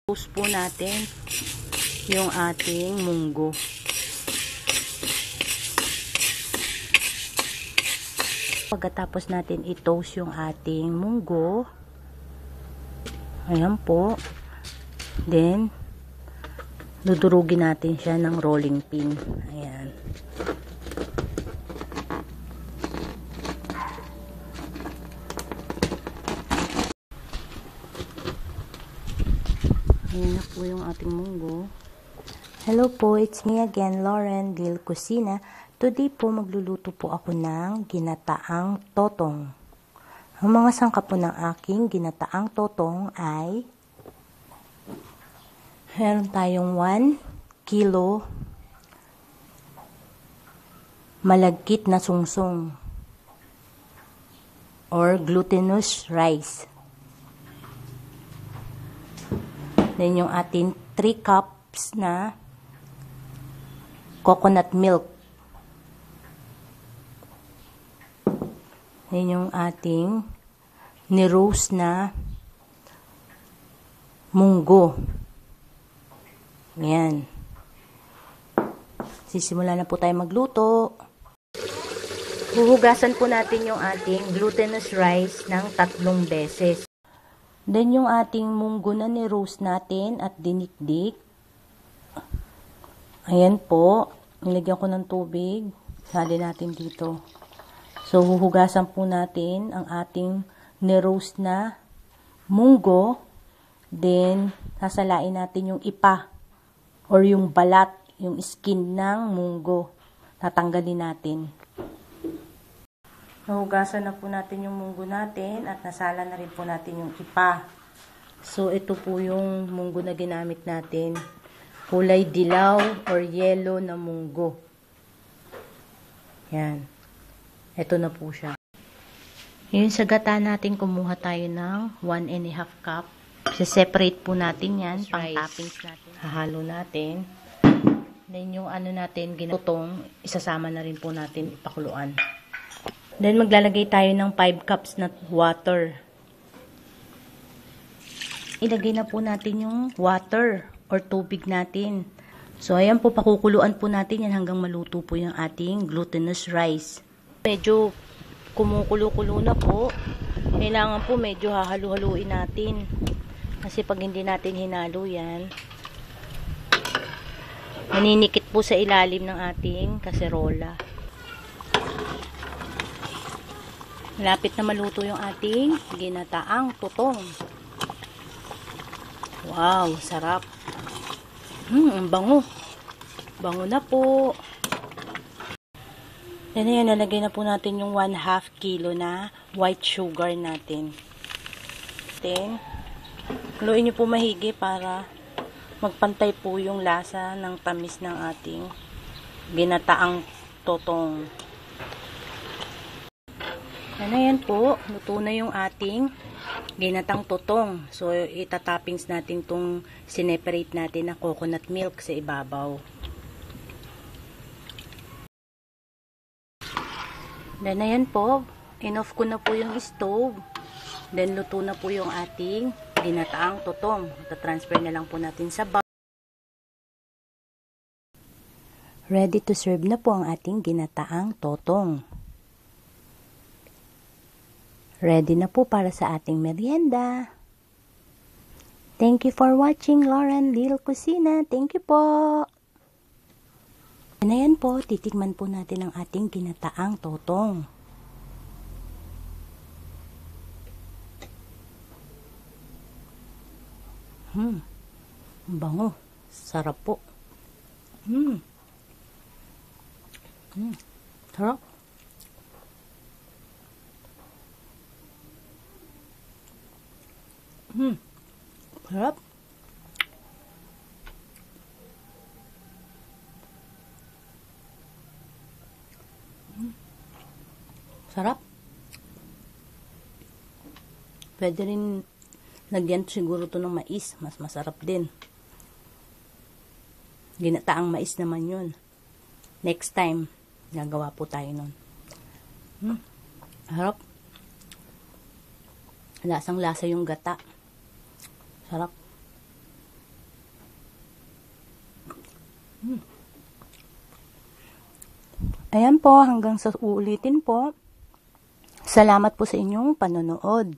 Toast po natin yung ating munggo. Pagkatapos natin i-toast yung ating munggo, ayan po, then dudurugin natin siya ng rolling pin. Ayan. Ayan na po yung ating munggo. Hello po, it's me again, Lauren Lil Kusina. Today po magluluto po ako ng ginataang totong. Ang mga sangkap po ng aking ginataang totong ay meron tayong 1 kilo malagkit na sungsong or glutinous rice. Then yung ating 3 cups na coconut milk. Then yung ating ni-roast na munggo. Ayan. Sisimula na po tayo magluto. Huhugasan po natin yung ating glutinous rice ng 3 beses. Then yung ating munggo na ni-roast natin at dinikdik. Ayan po. Nilagyan ko ng tubig. Sali natin dito. So, huhugasan po natin ang ating ni-roast na munggo. Then, sasalain natin yung ipa or yung balat, yung skin ng munggo. Tatanggalin natin. Nahugasan na po natin yung munggo natin at nasala na rin po natin yung ipa. So, ito po yung munggo na ginamit natin. Kulay dilaw or yellow na munggo. Yan. Ito na po siya. Yung sa gata natin, kumuha tayo ng 1½ cup. Separate po natin yan, pang toppings natin. Hahalo natin. Then yung ano natin, ginatutong, isasama na rin po natin ipakuluan. Then maglalagay tayo ng 5 cups na water. Ilagay na po natin yung water or tubig natin. So ayan po, pakukuluan po natin yan hanggang maluto po yung ating glutinous rice. Medyo kumukulo-kulo na po. Kailangan po medyo hahalu-haluin natin. Kasi pag hindi natin hinalo yan, maninikit po sa ilalim ng ating kaserola. Malapit na maluto yung ating ginataang totong. Wow, sarap. Ang bango. Bango na po. Yan na yan, nalagay na po natin yung 1/2 kilo na white sugar natin. Then, haluin nyo po mahigi para magpantay po yung lasa ng tamis ng ating ginataang totong. Yan na yan po, luto na yung ating ginataang totong. So, itatoppings natin tong sineparate natin na coconut milk sa ibabaw. Then, ayan po, inoff ko na po yung stove. Then, luto na po yung ating ginataang totong. Ita-transfer na lang po natin sa bowl. Ready to serve na po ang ating ginataang totong. Ready na po para sa ating merienda. Thank you for watching Lauren Lil Kusina. Thank you po. Ayan po, titikman po natin ang ating ginataang totong. Bango. Sarap po. Sarap. Sarap. Sarap. Pwede rin lagyan siguro to ng mais. Mas masarap din. Ginataang mais naman yun. Next time, gagawa po tayo nun. Sarap. Lasang-lasa yung gata. Sarap. Ayan po, hanggang sa uulitin po. Salamat po sa inyong panonood.